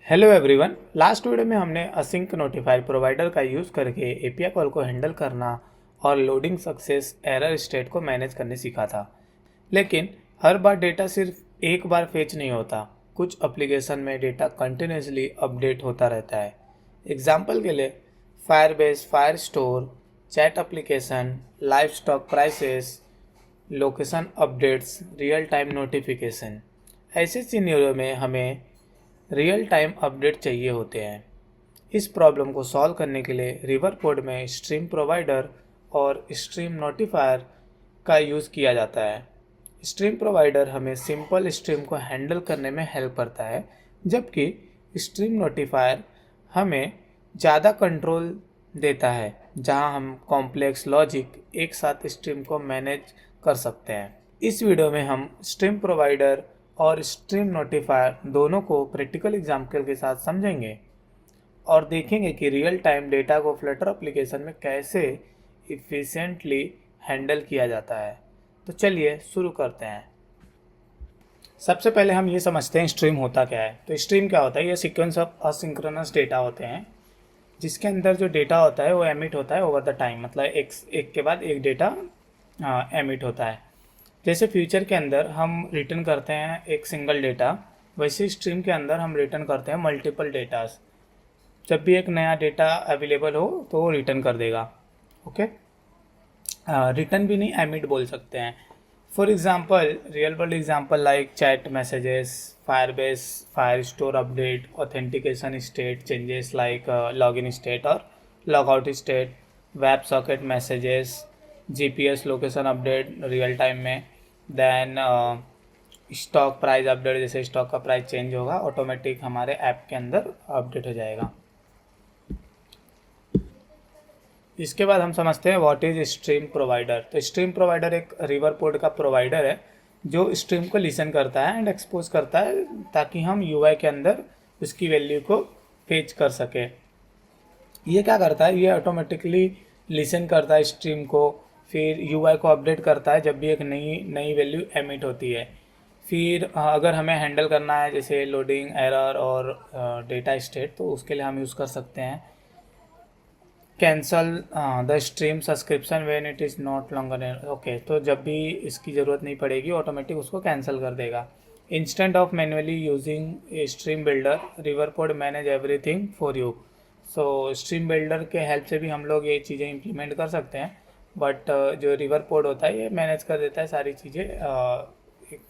Hello everyone. Last video में हमने async notifier provider का यूज़ करके एपीआई कॉल को हैंडल करना और लोडिंग सक्सेस एरर स्टेट को मैनेज करने सीखा था। लेकिन हर बार डेटा सिर्फ एक बार फेच नहीं होता। कुछ एप्लीकेशन में डेटा कंटिन्यूसली अपडेट होता रहता है। एग्जाम्पल के लिए Firebase, fire store, chat application, live stock prices, location updates, real time notification. ऐसे सिनेरियो में हमें रियल टाइम अपडेट चाहिए होते हैं। इस प्रॉब्लम को सॉल्व करने के लिए रिवर कोड में स्ट्रीम प्रोवाइडर और स्ट्रीम नोटिफायर का यूज़ किया जाता है। स्ट्रीम प्रोवाइडर हमें सिंपल स्ट्रीम को हैंडल करने में हेल्प करता है, जबकि स्ट्रीम नोटिफायर हमें ज़्यादा कंट्रोल देता है, जहां हम कॉम्प्लेक्स लॉजिक एक साथ स्ट्रीम को मैनेज कर सकते हैं। इस वीडियो में हम स्ट्रीम प्रोवाइडर और स्ट्रीम नोटिफायर दोनों को प्रैक्टिकल एग्जाम्पल के साथ समझेंगे और देखेंगे कि रियल टाइम डेटा को फ्लटर एप्लीकेशन में कैसे इफ़िशिएंटली हैंडल किया जाता है। तो चलिए शुरू करते हैं। सबसे पहले हम ये समझते हैं स्ट्रीम होता क्या है। तो स्ट्रीम क्या होता है? ये सीक्वेंस ऑफ असिंक्रोनस डेटा होते हैं, जिसके अंदर जो डेटा होता है वो एमिट होता है ओवर द टाइम। मतलब एक के बाद एक डेटा एमिट होता है। जैसे फ्यूचर के अंदर हम रिटर्न करते हैं एक सिंगल डेटा, वैसे स्ट्रीम के अंदर हम रिटर्न करते हैं मल्टीपल डेटास। जब भी एक नया डेटा अवेलेबल हो तो वो रिटर्न कर देगा। ओके, रिटर्न भी नहीं, एमिट बोल सकते हैं। For example, real world example like chat messages, Firebase, Firestore update, authentication state changes like login state और logout state, web socket messages, GPS location update real time में, then stock price update, जैसे stock का price change होगा automatic हमारे app के अंदर update हो जाएगा। इसके बाद हम समझते हैं व्हाट इज स्ट्रीम प्रोवाइडर। तो स्ट्रीम प्रोवाइडर एक रिवर पोर्ट का प्रोवाइडर है जो स्ट्रीम को लिसन करता है एंड एक्सपोज करता है, ताकि हम यूआई के अंदर उसकी वैल्यू को फेच कर सके। ये क्या करता है? ये ऑटोमेटिकली लिसन करता है स्ट्रीम को, फिर यूआई को अपडेट करता है जब भी एक नई नई वैल्यू एमिट होती है। फिर अगर हमें हैंडल करना है जैसे लोडिंग एरर और डेटा स्टेट, तो उसके लिए हम यूज़ कर सकते हैं cancel the stream subscription when it is not longer. Okay, तो जब भी इसकी ज़रूरत नहीं पड़ेगी ऑटोमेटिक उसको कैंसिल कर देगा। Instant of manually using stream builder, river code manage everything for you. So stream builder के हेल्प से भी हम लोग ये चीज़ें इम्प्लीमेंट कर सकते हैं, बट जो रिवर कोड होता है ये मैनेज कर देता है सारी चीज़ें।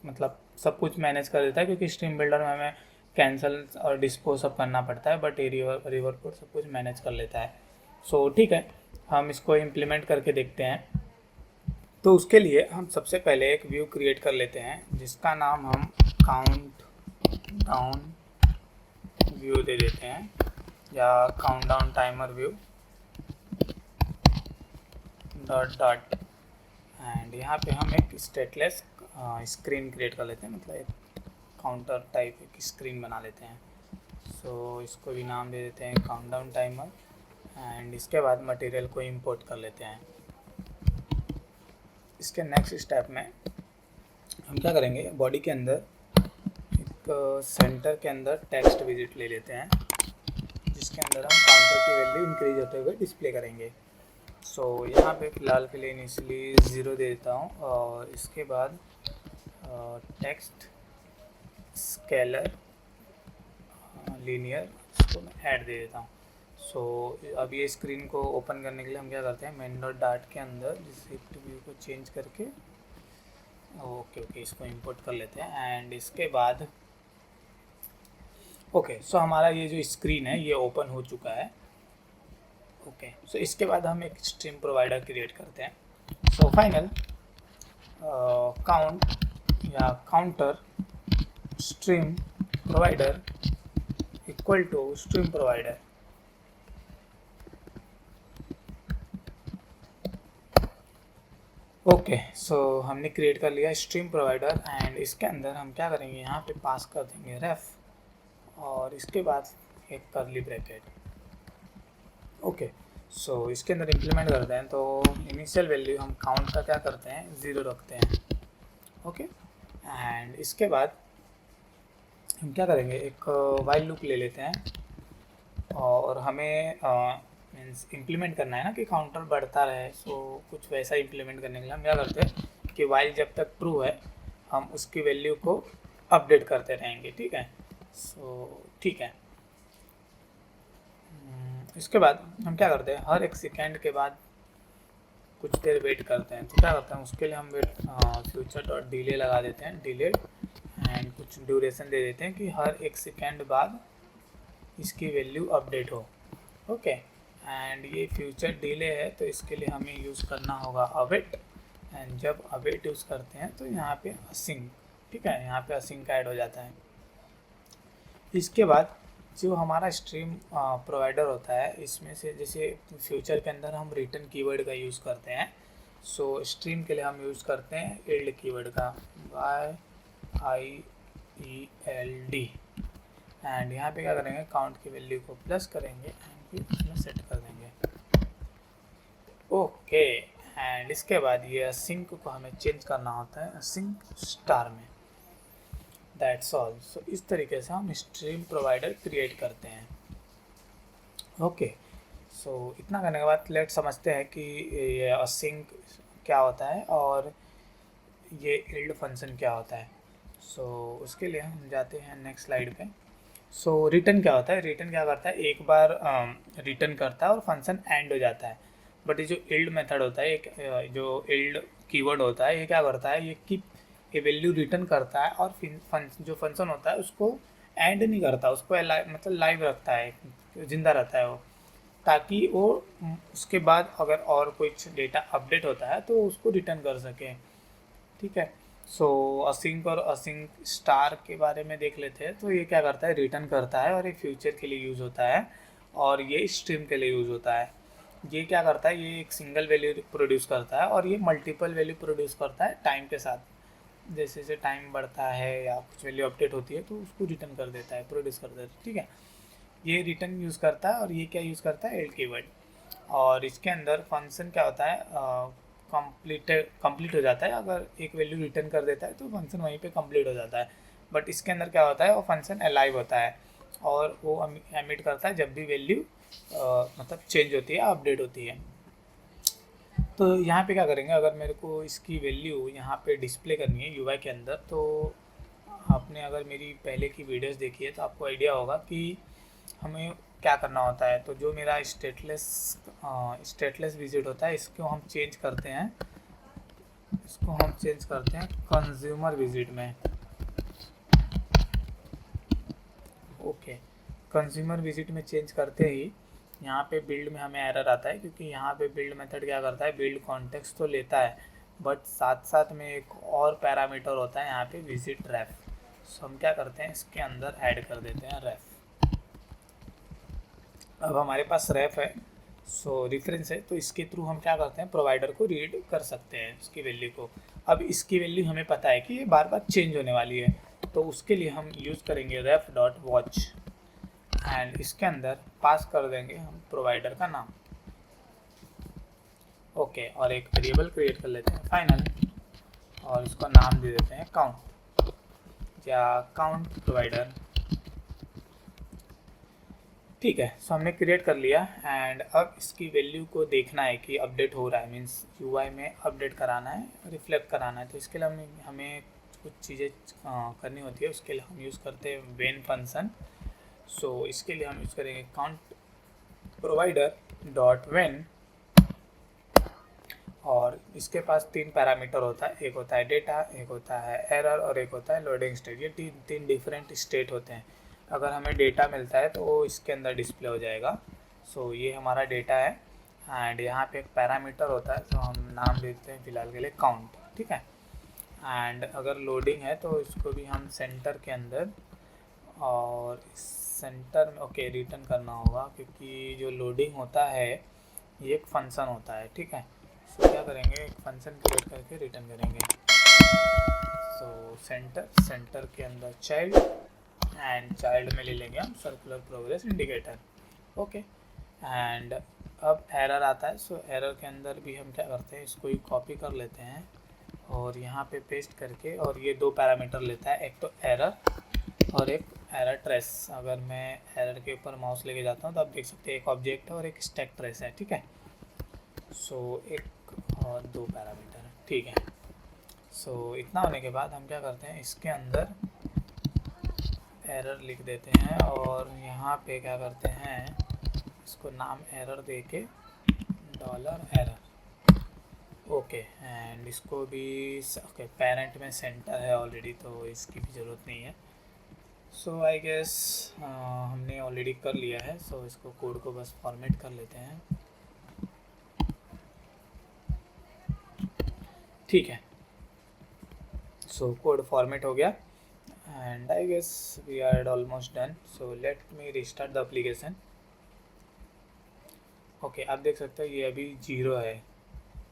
मतलब सब कुछ मैनेज कर देता है, क्योंकि स्ट्रीम बिल्डर में हमें कैंसिल और डिस्पोज अप करना पड़ता है, बट ये रिवर कोड सब कुछ मैनेज कर लेता है। सो ठीक है, हम इसको इम्प्लीमेंट करके देखते हैं। तो उसके लिए हम सबसे पहले एक व्यू क्रिएट कर लेते हैं, जिसका नाम हम काउंट डाउन व्यू दे देते हैं, या count down timer view dot dot. And यहाँ पे हम एक स्टेटलेस स्क्रीन क्रिएट कर लेते हैं, मतलब एक काउंटर टाइप एक स्क्रीन बना लेते हैं। सो इसको भी नाम दे देते हैं काउंट डाउन टाइमर। एंड इसके बाद मटेरियल को इंपोर्ट कर लेते हैं। इसके नेक्स्ट स्टेप में हम क्या करेंगे, बॉडी के अंदर एक सेंटर के अंदर टेक्स्ट विजिट ले लेते हैं, जिसके अंदर हम काउंटर की वैल्यू इंक्रीज होते हुए डिस्प्ले करेंगे। सो यहाँ पे फ़िलहाल के लिए इनिशियली 0 दे देता हूँ, और इसके बाद टेक्स्ट स्केलर लीनियर, इसको मैं ऐड दे देता हूँ। सो अब ये स्क्रीन को ओपन करने के लिए हम क्या करते हैं, मेन डॉट डाट के अंदर रिसिप्ट व्यू को चेंज करके ओके इसको इंपोर्ट कर लेते हैं। एंड इसके बाद सो हमारा ये जो स्क्रीन है ये ओपन हो चुका है। सो इसके बाद हम एक स्ट्रीम प्रोवाइडर क्रिएट करते हैं। सो फाइनल काउंट या counter stream provider equal to stream provider. So हमने क्रिएट कर लिया स्ट्रीम प्रोवाइडर। एंड इसके अंदर हम क्या करेंगे, यहाँ पे पास कर देंगे रेफ, और इसके बाद एक करली ब्रैकेट। सो इसके अंदर इम्प्लीमेंट करते हैं। तो इनिशियल वैल्यू हम काउंट का क्या करते हैं, 0 रखते हैं। एंड इसके बाद हम क्या करेंगे, एक वाइल लूप ले लेते हैं और हमें मीन्स इम्प्लीमेंट करना है ना कि काउंटर बढ़ता रहे। सो कुछ वैसा इम्प्लीमेंट करने के लिए हम क्या करते हैं कि वाइल जब तक ट्रू है हम उसकी वैल्यू को अपडेट करते रहेंगे। ठीक है, सो ठीक है। इसके बाद हम क्या करते हैं, हर एक सेकेंड के बाद कुछ देर वेट करते हैं। तो क्या करते हैं उसके लिए हम वेट फ्यूचर डॉट डिले लगा देते हैं, डिलेड, एंड कुछ ड्यूरेशन दे देते हैं कि हर एक सेकेंड बाद इसकी वैल्यू अपडेट हो। ओके, एंड ये फ्यूचर डिले है तो इसके लिए हमें यूज़ करना होगा अवेट, एंड जब अवेट यूज़ करते हैं तो यहाँ पे असिंक, ठीक है, यहाँ पे असिंक ऐड हो जाता है। इसके बाद जो हमारा स्ट्रीम प्रोवाइडर होता है, इसमें से जैसे फ्यूचर के अंदर हम रिटर्न कीवर्ड का यूज़ करते हैं, सो स्ट्रीम के लिए हम यूज़ करते हैं इल्ड कीवर्ड का, YIELD, एंड यहाँ पे क्या करेंगे, काउंट की वैल्यू को प्लस करेंगे एंड फिर उसमें सेट कर देंगे। ओके, एंड इसके बाद ये असिंक को हमें चेंज करना होता है असिंक स्टार में। That's all. सो इस तरीके से हम स्ट्रीम प्रोवाइडर क्रिएट करते हैं। ओके, सो इतना करने के बाद लेट समझते हैं कि ये असिंक क्या होता है और ये इल्ड फंक्शन क्या होता है। सो उसके लिए हम जाते हैं नेक्स्ट स्लाइड पे। सो रिटर्न क्या होता है, रिटर्न क्या करता है, एक बार रिटर्न करता है और फंक्शन एंड हो जाता है। बट ये जो इल्ड मेथड होता है, एक जो इल्ड कीवर्ड होता है, ये क्या करता है, ये कीप ये वैल्यू रिटर्न करता है और जो फंक्शन होता है उसको एंड नहीं करता, उसको मतलब लाइव रखता है, जिंदा रहता है वो, ताकि वो उसके बाद अगर और कुछ डेटा अपडेट होता है तो उसको रिटर्न कर सके। ठीक है, सो असिंक और असिंक स्टार के बारे में देख लेते हैं। तो ये क्या करता है, रिटर्न करता है और ये फ्यूचर के लिए यूज़ होता है और ये स्ट्रीम के लिए यूज़ होता है। ये क्या करता है, ये एक सिंगल वैल्यू प्रोड्यूस करता है और ये मल्टीपल वैल्यू प्रोड्यूस करता है टाइम के साथ। जैसे जैसे टाइम बढ़ता है या कुछ वैल्यू अपडेट होती है तो उसको रिटर्न कर देता है, प्रोड्यूस कर देता है। ठीक है, ये रिटर्न यूज़ करता है और ये क्या यूज़ करता है, इल्ड कीवर्ड। और इसके अंदर फंक्शन क्या होता है, कंप्लीट हो जाता है। अगर एक वैल्यू रिटर्न कर देता है तो फंक्शन वहीं पे कंप्लीट हो जाता है। बट इसके अंदर क्या होता है, वो फंक्शन अलाइव होता है और वो एमिट करता है जब भी वैल्यू मतलब चेंज होती है, अपडेट होती है। तो यहाँ पे क्या करेंगे, अगर मेरे को इसकी वैल्यू यहाँ पे डिस्प्ले करनी है यूआई के अंदर, तो आपने अगर मेरी पहले की वीडियोस देखी है तो आपको आइडिया होगा कि हमें क्या करना होता है। तो जो मेरा स्टेटलेस विजिट होता है, इसको हम चेंज करते हैं, कंज्यूमर विजिट में। ओके, कंज्यूमर विजिट में चेंज करते ही यहाँ पे बिल्ड में हमें एरर आता है, क्योंकि यहाँ पे बिल्ड मेथड क्या करता है, बिल्ड कॉन्टेक्स्ट तो लेता है बट साथ साथ में एक और पैरामीटर होता है यहाँ पे, विजिट रेफ। सो हम क्या करते हैं, इसके अंदर ऐड कर देते हैं रेफ। अब हमारे पास रेफ है, सो रेफरेंस है, तो इसके थ्रू हम क्या करते हैं, प्रोवाइडर को रीड कर सकते हैं इसकी वैल्यू को। अब इसकी वैल्यू हमें पता है कि ये बार बार चेंज होने वाली है, तो उसके लिए हम यूज़ करेंगे रेफ डॉट वॉच, एंड इसके अंदर पास कर देंगे हम प्रोवाइडर का नाम। ओके, और एक वेरिएबल क्रिएट कर लेते हैं फाइनल, और इसको नाम दे देते हैं काउंट या काउंट प्रोवाइडर। ठीक है, सो हमने क्रिएट कर लिया एंड अब इसकी वैल्यू को देखना है कि अपडेट हो रहा है, मीन्स यूआई में अपडेट कराना है, रिफ्लेक्ट कराना है। तो इसके लिए हमें कुछ चीज़ें करनी होती है। उसके लिए हम यूज़ करते हैं वेन फंक्शन। सो इसके लिए हम यूज़ करेंगे काउंट प्रोवाइडर डॉट वेन, और इसके पास 3 पैरामीटर होता है, एक होता है डेटा, एक होता है एरर और एक होता है लोडिंग स्टेट। ये तीन डिफरेंट स्टेट होते हैं। अगर हमें डेटा मिलता है तो वो इसके अंदर डिस्प्ले हो जाएगा। सो ये हमारा डेटा है एंड यहाँ पे एक पैरामीटर होता है, तो हम नाम देते हैं फिलहाल के लिए काउंट। ठीक है, एंड अगर लोडिंग है तो इसको भी हम सेंटर के अंदर, और सेंटर में ओके रिटर्न करना होगा, क्योंकि जो लोडिंग होता है ये एक फंक्शन होता है। ठीक है, सो क्या करेंगे, एक फंक्शन क्रिएट करके रिटर्न करेंगे। सो सेंटर के अंदर चाइल्ड, एंड चाइल्ड में ले लेंगे हम circular progress indicator. Okay, and अब एरर आता है। सो एरर के अंदर भी हम क्या करते हैं, इसको ही कॉपी कर लेते हैं और यहाँ पे पेस्ट करके, और ये 2 पैरामीटर लेता है, एक तो एरर और एक एरर ट्रेस। अगर मैं एरर के ऊपर माउस लेके जाता हूँ तो आप देख सकते हैं एक ऑब्जेक्ट है और एक स्टैक ट्रेस है, ठीक है। सो एक और दो पैरामीटर है, ठीक है। सो इतना होने के बाद हम क्या करते हैं, इसके अंदर एरर लिख देते हैं और यहाँ पे क्या करते हैं, इसको नाम एरर दे के डॉलर एरर, ओके। एंड इसको भी ओके, पेरेंट में सेंटर है ऑलरेडी तो इसकी भी ज़रूरत नहीं है। सो आई गेस हमने ऑलरेडी कर लिया है। सो इसको कोड को बस फॉर्मेट कर लेते हैं, ठीक है। सो कोड फॉर्मेट हो गया and I guess we are almost done. So let me restart the application. Okay, आप देख सकते हो ये अभी 0 है,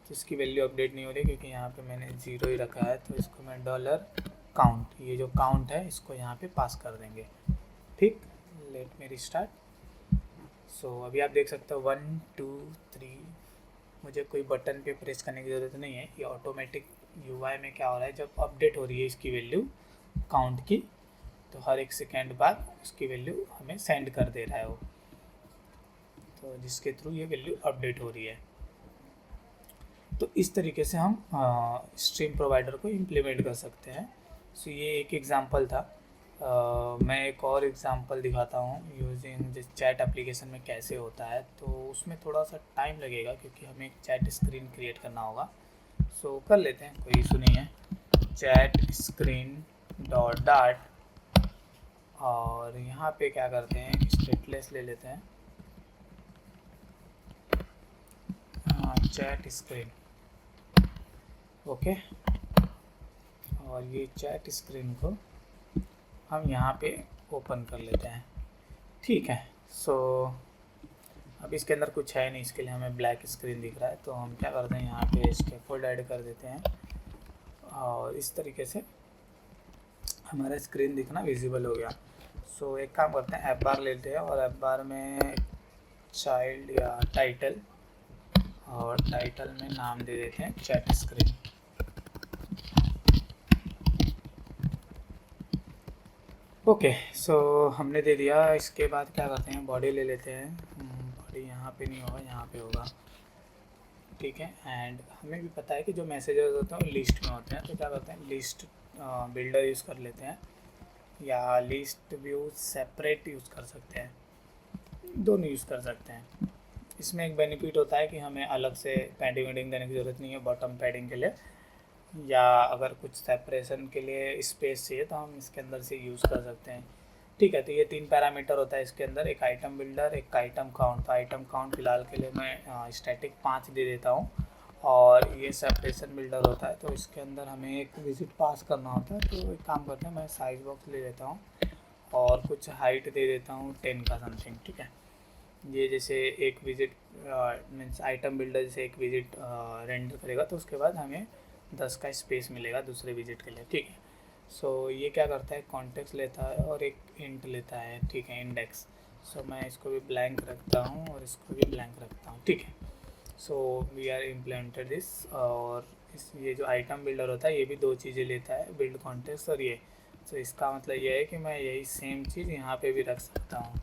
तो इसकी वैल्यू अपडेट नहीं हो रही क्योंकि यहाँ पे मैंने 0 ही रखा है। तो इसको मैं डॉलर काउंट, ये जो काउंट है इसको यहाँ पे पास कर देंगे, ठीक। Late me restart. सो अभी आप देख सकते हो 1 2 3, मुझे कोई बटन पे प्रेस करने की ज़रूरत नहीं है। ये ऑटोमेटिक यूआई में क्या हो रहा है, जब अपडेट हो रही है इसकी वैल्यू काउंट की, तो हर एक सेकेंड बाद उसकी वैल्यू हमें सेंड कर दे रहा है वो, तो जिसके थ्रू ये वैल्यू अपडेट हो रही है। तो इस तरीके से हम स्ट्रीम प्रोवाइडर को इम्प्लीमेंट कर सकते हैं। सो ये एक एग्ज़ाम्पल था। मैं एक और एग्ज़ाम्पल दिखाता हूँ यूजिंग जिस चैट एप्लीकेशन में कैसे होता है। तो उसमें थोड़ा सा टाइम लगेगा क्योंकि हमें एक चैट स्क्रीन क्रिएट करना होगा। सो कर लेते हैं, कोई इशू नहीं है। चैट स्क्रीन डॉट डाट, और यहाँ पे क्या करते हैं, स्टेटलेस ले लेते हैं, चैट स्क्रीन, ओके। और ये चैट स्क्रीन को हम यहाँ पे ओपन कर लेते हैं, ठीक है। सो अब इसके अंदर कुछ है नहीं, इसके लिए हमें ब्लैक स्क्रीन दिख रहा है। तो हम क्या करते हैं, यहाँ पे स्कैफोल्ड ऐड कर देते हैं और इस तरीके से हमारा स्क्रीन दिखना विजिबल हो गया। सो एक काम करते हैं, ऐप बार लेते हैं और ऐप बार में चाइल्ड या टाइटल, और टाइटल में नाम दे देते हैं चैट स्क्रीन, ओके। सो हमने दे दिया। इसके बाद क्या करते हैं, बॉडी ले लेते हैं। बॉडी यहाँ पे नहीं होगा, यहाँ पे होगा, ठीक है। एंड हमें भी पता है कि जो मैसेजेस होते हैं वो लिस्ट में होते हैं, तो क्या करते हैं, लिस्ट बिल्डर यूज़ कर लेते हैं या लिस्ट व्यू सेपरेट यूज़ कर सकते हैं, दोनों यूज़ कर सकते हैं। इसमें एक बेनिफिट होता है कि हमें अलग से पैडिंग वेडिंग देने की ज़रूरत नहीं है बॉटम पैडिंग के लिए, या अगर कुछ सेपरेशन के लिए स्पेस चाहिए तो हम इसके अंदर से यूज़ कर सकते हैं, ठीक है। तो ये 3 पैरामीटर होता है इसके अंदर, एक आइटम बिल्डर, एक आइटम काउंट। तो आइटम काउंट फिलहाल के लिए मैं स्टैटिक 5 दे देता हूँ, और ये सेपरेशन बिल्डर होता है तो इसके अंदर हमें एक विजिट पास करना होता है। तो एक काम करते हैं, मैं साइज बॉक्स ले लेता हूँ और कुछ हाइट दे देता हूँ 10 का समथिंग, ठीक है। ये जैसे एक विजिट मीन्स आइटम बिल्डर जैसे एक विजिट रेंडर करेगा तो उसके बाद हमें 10 का स्पेस मिलेगा दूसरे विजिट के लिए, ठीक है। सो ये क्या करता है, कॉन्टेक्स्ट लेता है और एक इंट लेता है, ठीक है, इंडेक्स। सो मैं इसको भी ब्लैंक रखता हूँ और इसको भी ब्लैंक रखता हूँ, ठीक है। So we are implemented this. और ये जो आइटम बिल्डर होता है ये भी 2 चीज़ें लेता है, बिल्ड कॉन्टेक्स्ट और ये। तो इसका मतलब ये है कि मैं यही सेम चीज़ यहाँ पे भी रख सकता हूँ,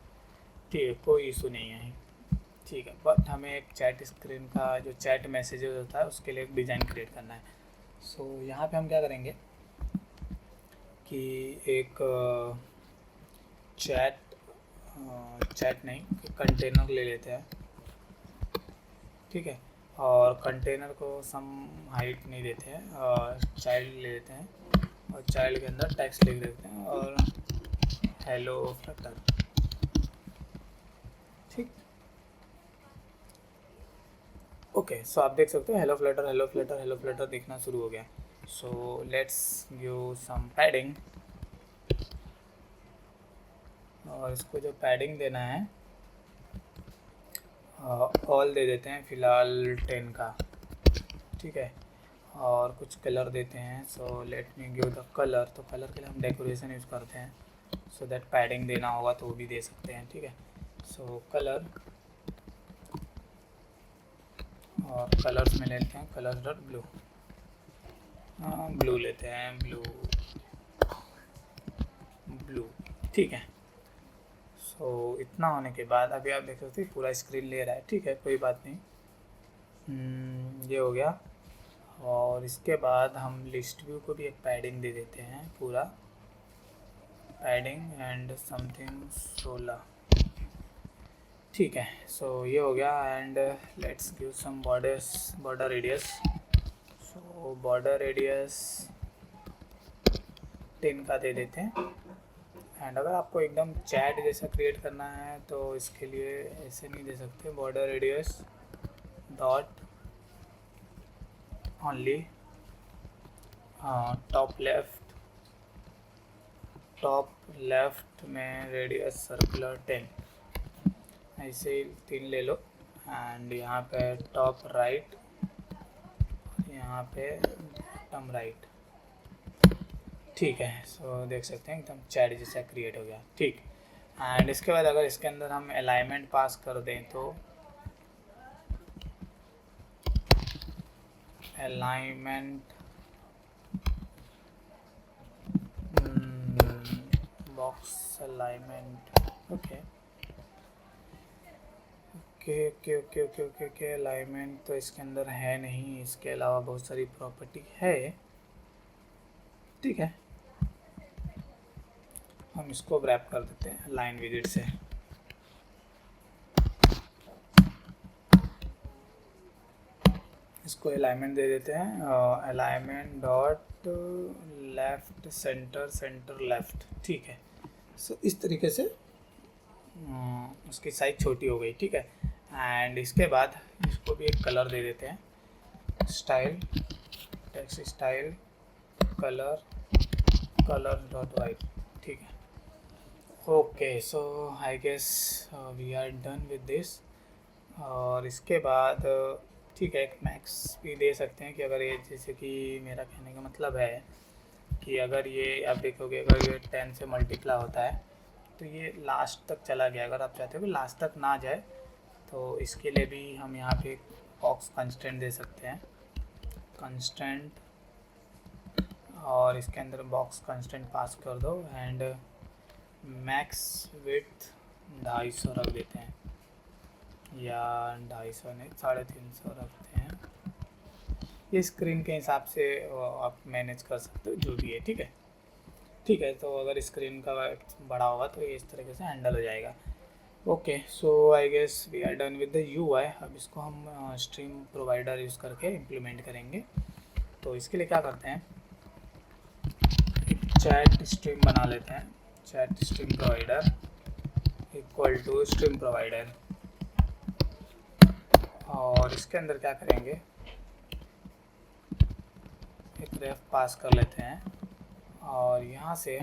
ठीक है, कोई इशू नहीं है, ठीक है। बट हमें एक चैट स्क्रीन का जो चैट मैसेजेस होता है उसके लिए एक डिज़ाइन क्रिएट करना है। सो यहाँ पे हम क्या करेंगे कि एक चैट नहीं, कंटेनर ले लेते हैं, ठीक है। और कंटेनर को सम हाइट नहीं देते हैं, और चाइल्ड ले लेते हैं और चाइल्ड के अंदर टेक्स्ट लिख देते हैं और हेलो फ्लटर, ठीक, ओके। सो आप देख सकते हो hello Flutter hello Flutter hello Flutter दिखना शुरू हो गया। So let's give some padding, और इसको जो पैडिंग देना है ऑल दे देते हैं फिलहाल 10 का, ठीक है। और कुछ कलर देते हैं। सो let me give the colour. तो कलर के लिए हम डेकोरेशन यूज़ करते हैं, सो दैट पैडिंग देना होगा तो वो भी दे सकते हैं, ठीक है। सो कलर, और कलर्स में लेते हैं कलर्स डॉट ब्लू, ब्लू लेते हैं, ब्लू, ठीक है। सो इतना होने के बाद अभी आप देख सकते हैं पूरा स्क्रीन ले रहा है, ठीक है, कोई बात नहीं। ये हो गया। और इसके बाद हम लिस्ट व्यू को भी एक पैडिंग दे देते हैं, पूरा पैडिंग एंड समथिंग 16, ठीक है। सो ये हो गया and let's give some border radius. So border radius 10 का दे देते हैं। एंड अगर आपको एकदम चैट जैसा क्रिएट करना है तो इसके लिए ऐसे नहीं दे सकते, border radius dot only top left में रेडियस सर्कुलर 10, ऐसे ही 3 ले लो। एंड यहाँ पे टॉप राइट, यहाँ पे बॉटम राइट, ठीक है। सो देख सकते हैं एकदम चैट जैसा क्रिएट हो गया, ठीक। एंड इसके बाद अगर इसके अंदर हम अलाइनमेंट पास कर दें तो alignment box alignment, okay okay okay okay okay okay okay. Alignment तो इसके अंदर है नहीं, इसके अलावा बहुत सारी प्रॉपर्टी है, ठीक है। हम इसको रैप कर देते हैं लाइन विजिट से। इसको अलाइनमेंट दे देते हैं, alignment dot left centre centre left, ठीक है। सो इस तरीके से उसकी साइज छोटी हो गई, ठीक है। एंड इसके बाद इसको भी एक कलर दे देते हैं, style text style colour dot white, ठीक है। Okay, so I guess we are done with this. और इसके बाद ठीक है, एक मैक्स भी दे सकते हैं कि अगर ये, जैसे कि मेरा कहने का मतलब है कि अगर ये आप देखोगे अगर ये 10 से मल्टीप्लाई होता है तो ये लास्ट तक चला गया। अगर आप चाहते हो कि लास्ट तक ना जाए तो इसके लिए भी हम यहाँ पे बॉक्स कंस्टेंट दे सकते हैं, कंस्टेंट, और इसके अंदर बॉक्स कंस्टेंट पास कर दो एंड मैक्स विड्थ 250 रख देते हैं, या 250 नहीं 350 रखते हैं। ये स्क्रीन के हिसाब से आप मैनेज कर सकते हो, जो भी है, ठीक है ठीक है। तो अगर स्क्रीन का बड़ा होगा तो ये इस तरीके से हैंडल हो जाएगा। Okay, so I guess we are done with the UI। अब इसको हम स्ट्रीम प्रोवाइडर यूज़ करके इम्प्लीमेंट करेंगे। तो इसके लिए क्या करते हैं, एक चैट स्ट्रीम बना लेते हैं, chat stream provider equal to stream provider. और इसके अंदर क्या करेंगे, एक रेफ पास कर लेते हैं और यहाँ से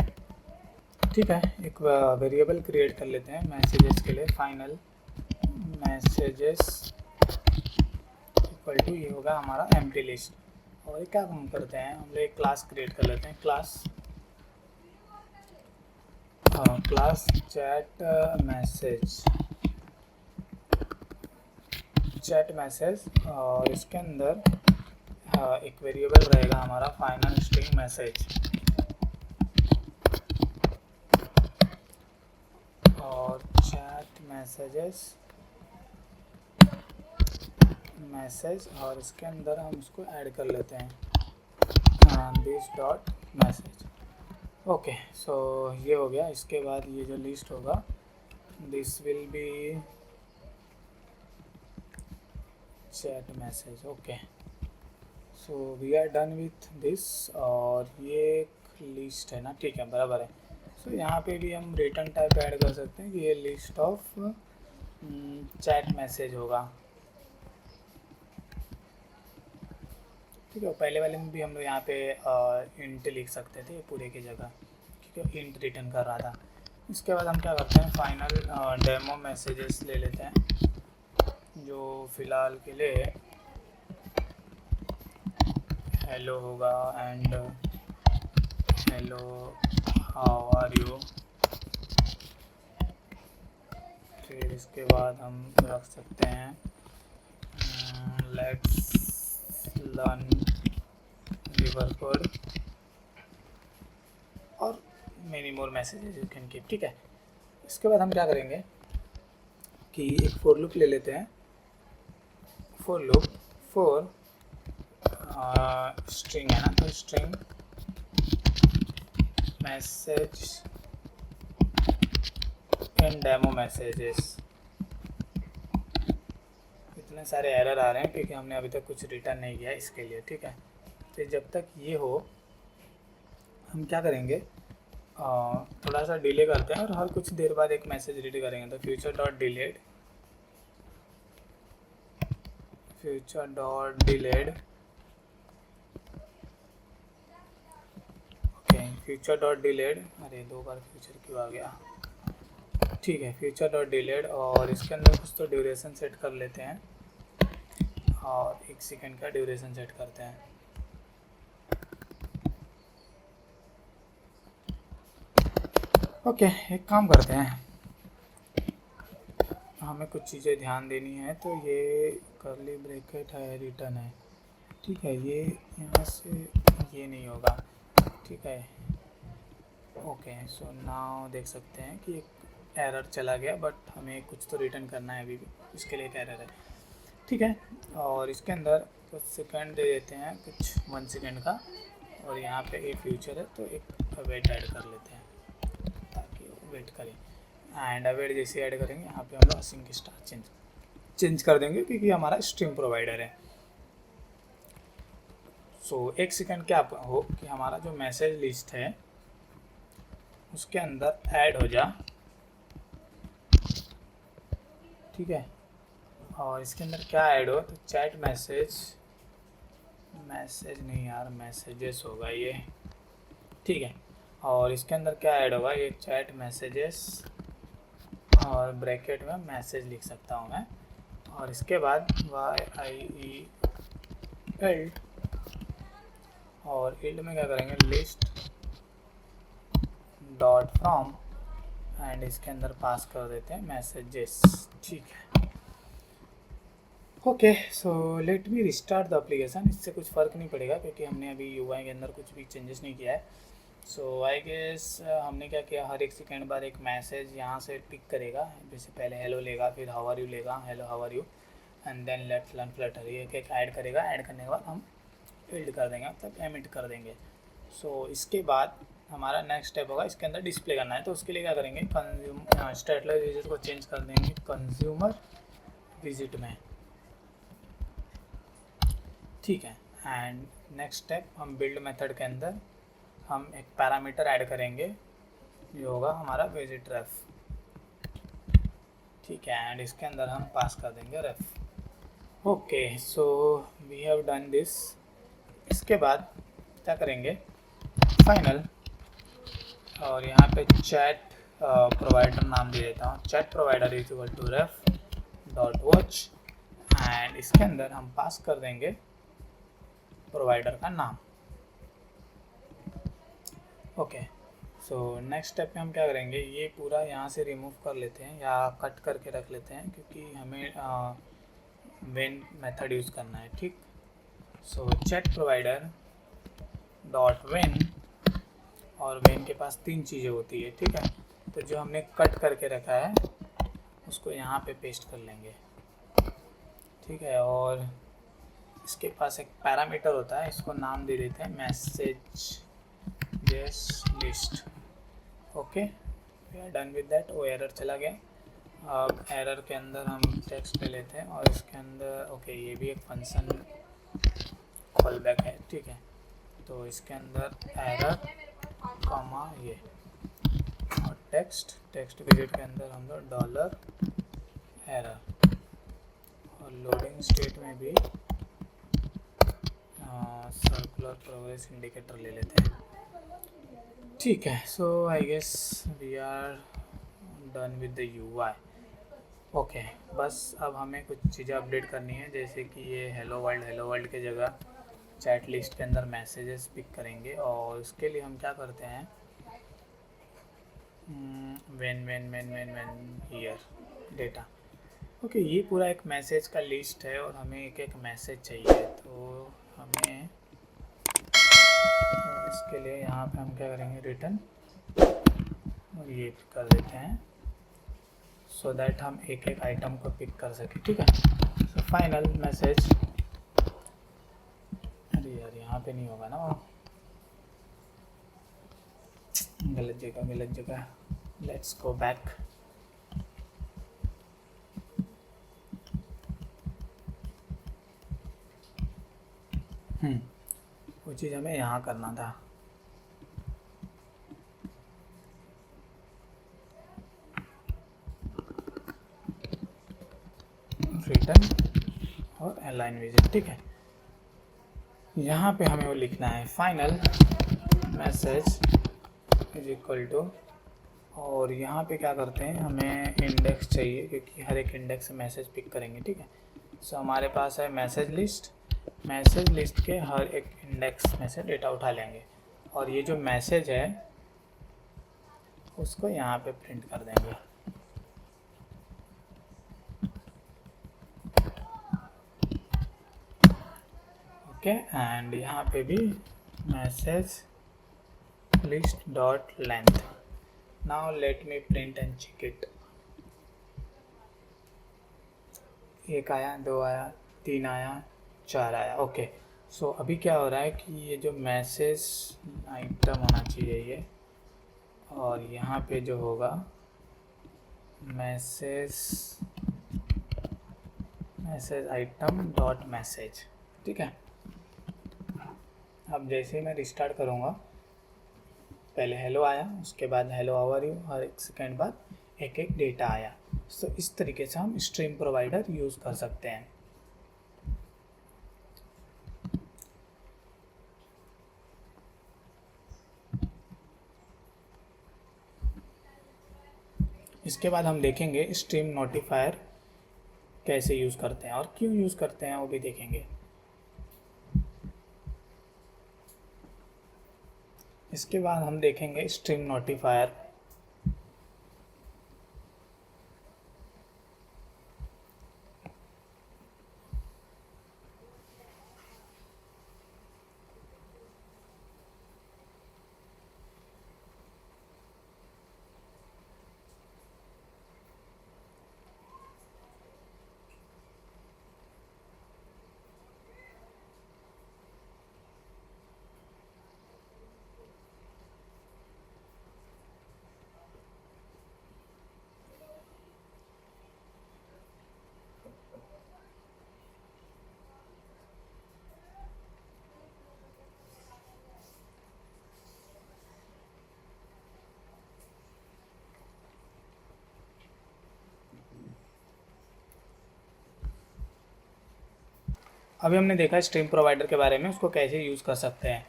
ठीक है एक वेरिएबल क्रिएट कर लेते हैं मैसेजेस के लिए, फाइनल मैसेजेस इक्वल टू ये होगा हमारा एम्प्टी लिस्ट। और क्या हम करते हैं, हम लोग एक क्लास क्रिएट कर लेते हैं, क्लास चैट मैसेज और इसके अंदर एक वेरिएबल रहेगा हमारा फाइनल स्ट्रिंग मैसेज, और चैट मैसेज और इसके अंदर हम इसको ऐड कर लेते हैं this dot message. Okay, so ये हो गया। इसके बाद ये जो लिस्ट होगा this will be chat message. Okay, so we are done with this. और ये एक लिस्ट है ना, ठीक है, बराबर है। सो यहाँ पे भी हम रिटर्न टाइप ऐड कर सकते हैं कि ये लिस्ट ऑफ चैट मैसेज होगा, ठीक है। पहले वाले में भी हम लोग यहाँ पे इंट लिख सकते थे पूरे की जगह, ठीक है, इंट रिटर्न कर रहा था। इसके बाद हम क्या करते हैं, फाइनल डेमो मैसेजेस ले लेते हैं, जो फ़िलहाल के लिए हेलो होगा and hello how are you. फिर इसके बाद हम रख सकते हैं लेट्स लर्न रिवर कोड। और many more messages you can keep. ठीक है, इसके बाद हम क्या करेंगे कि एक फॉर लूप ले लेते हैं। फॉर लूप फॉर स्ट्रिंग है ना, तो स्ट्रिंग मैसेज इन डेमो मैसेजेस। इतने सारे एरर आ रहे हैं क्योंकि हमने अभी तक कुछ रिटर्न नहीं किया इसके लिए। ठीक है, तो जब तक ये हो हम क्या करेंगे, थोड़ा सा डिले करते हैं और हर कुछ देर बाद एक मैसेज रीड करेंगे। तो future dot delayed okay, future dot delayed, अरे 2 बार फ्यूचर क्यों आ गया। ठीक है, फ्यूचर डॉट डिलेड, और इसके अंदर कुछ तो ड्यूरेशन सेट कर लेते हैं और 1 सेकेंड का ड्यूरेशन सेट करते हैं। ओके, एक काम करते हैं, हमें कुछ चीज़ें ध्यान देनी है। तो ये कर्ली ब्रैकेट है, रिटर्न है। ठीक है, ये यहाँ से ये नहीं होगा। ठीक है, ओके, सो नाउ देख सकते हैं कि एक एरर चला गया, बट हमें कुछ तो रिटर्न करना है अभी भी, इसके लिए एक एरर है। ठीक है, और इसके अंदर कुछ सेकंड दे देते हैं, कुछ 1 सेकंड का, और यहाँ पे ये फ्यूचर है तो एक वेट ऐड कर लेते हैं ताकि वो वेट करें। एंड वेट जैसे ऐड करेंगे यहाँ पे हम लोग असिंक स्टार चेंज कर देंगे क्योंकि हमारा स्ट्रिंग प्रोवाइडर है। सो 1 सेकंड क्या हो कि हमारा जो मैसेज लिस्ट है उसके अंदर ऐड हो जा। ठीक है, और इसके अंदर क्या ऐड हो, तो चैट मैसेज नहीं यार, मैसेजेस होगा ये। ठीक है, और इसके अंदर क्या ऐड होगा, ये चैट मैसेजेस और ब्रैकेट में मैसेज लिख सकता हूँ मैं, और इसके बाद YIELD, और इल्ड में क्या करेंगे, लिस्ट डॉट फ्रॉम, एंड इसके अंदर पास कर देते हैं मैसेजेस। ठीक है, okay, so let me restart the application. इससे कुछ फ़र्क नहीं पड़ेगा क्योंकि हमने अभी UI के अंदर कुछ भी चेंजेस नहीं किया है। सो आई गेस हमने क्या किया, हर 1 सेकेंड बाद एक मैसेज यहाँ से पिक करेगा। जैसे पहले हेलो लेगा, फिर हाउ आर यू लेगा, hello how are you, and then let's learn Flutter, ये एक ऐड करेगा। ऐड करने के बाद हम फिल्ड कर देंगे, मतलब एमिट कर देंगे। सो इसके बाद हमारा नेक्स्ट स्टेप होगा, इसके अंदर डिस्प्ले करना है। तो उसके लिए क्या करेंगे, स्टेटलेस विजिट को चेंज कर देंगे कंज्यूमर विजिट में। ठीक है, एंड नेक्स्ट स्टेप हम बिल्ड मेथड के अंदर हम एक पैरामीटर ऐड करेंगे, जो होगा हमारा विजिट रेफ। ठीक है, एंड इसके अंदर हम पास कर देंगे ref. Okay, so we have done this. इसके बाद क्या करेंगे, फाइनल, और यहाँ पे चैट प्रोवाइडर नाम दे देता हूँ, chat provider is equal to ref dot watch, and इसके अंदर हम पास कर देंगे प्रोवाइडर का नाम। ओके, सो नेक्स्ट स्टेप में हम क्या करेंगे, ये पूरा यहाँ से रिमूव कर लेते हैं या कट करके रख लेते हैं क्योंकि हमें वेन मेथड यूज़ करना है। ठीक, सो चैट प्रोवाइडर डॉट वेन, और वेन के पास 3 चीज़ें होती है। ठीक है, तो जो हमने कट करके रखा है उसको यहाँ पे पेस्ट कर लेंगे। ठीक है, और इसके पास एक पैरामीटर होता है, इसको नाम दे देते हैं message list. Okay, we are done with that. वो एरर चला गया। अब एरर के अंदर हम टेक्स्ट ले लेते हैं और इसके अंदर ओके, ये भी एक फंक्शन कॉल बैक है। ठीक है, तो इसके अंदर एरर कॉमा ये, और टेक्स्ट विजिट के अंदर हम लोग डॉलर एरर, और लोडिंग स्टेट में भी सर्कुलर प्रोग्रेस इंडिकेटर ले लेते हैं। ठीक है, so I guess we are done with the UI। Okay, बस अब हमें कुछ चीज़ें अपडेट करनी है, जैसे कि ये हेलो वर्ल्ड के जगह चैट लिस्ट के अंदर मैसेजेस पिक करेंगे, और उसके लिए हम क्या करते हैं, वेन हियर डेटा। ओके, ये पूरा एक मैसेज का लिस्ट है और हमें एक मैसेज चाहिए, तो हमें इसके लिए यहाँ पे हम क्या करेंगे, रिटर्न और ये कर देते हैं सो दैट हम एक एक आइटम को पिक कर सकें, ठीक है। सो फाइनल मैसेज, अरे यार यहाँ पे नहीं होगा ना, गलत जगह, लेट्स गो बैक। वो चीज़ हमें यहाँ करना था। रिटर्न और अलाइन विजिट, ठीक है। यहाँ पे हमें वो लिखना है final message is equal to, और यहाँ पे क्या करते हैं, हमें इंडेक्स चाहिए क्योंकि हर एक इंडेक्स से मैसेज पिक करेंगे, ठीक है। सो हमारे पास है मैसेज लिस्ट के हर एक इंडेक्स में से डेटा उठा लेंगे और ये जो मैसेज है उसको यहाँ पे प्रिंट कर देंगे। ओके, एंड यहाँ पे भी message list dot length. Now let me print and check it. 1 आया, 2 आया, 3 आया, 4 आया। ओके, सो अभी क्या हो रहा है कि ये जो मैसेज आइटम होना चाहिए ये, और यहाँ पे जो होगा मैसेज आइटम डॉट मैसेज, ठीक है। अब जैसे ही मैं रिस्टार्ट करूँगा, पहले हेलो आया, उसके बाद हेलो हाउ आर यू, हर एक सेकेंड बाद एक एक डेटा आया। सो इस तरीके से हम स्ट्रीम प्रोवाइडर यूज़ कर सकते हैं। इसके बाद हम देखेंगे स्ट्रीम नोटिफायर कैसे यूज़ करते हैं और क्यों यूज़ करते हैं वो भी देखेंगे। इसके बाद हम देखेंगे स्ट्रीम नोटिफायर। अभी हमने देखा स्ट्रीम प्रोवाइडर के बारे में, उसको कैसे यूज़ कर सकते हैं।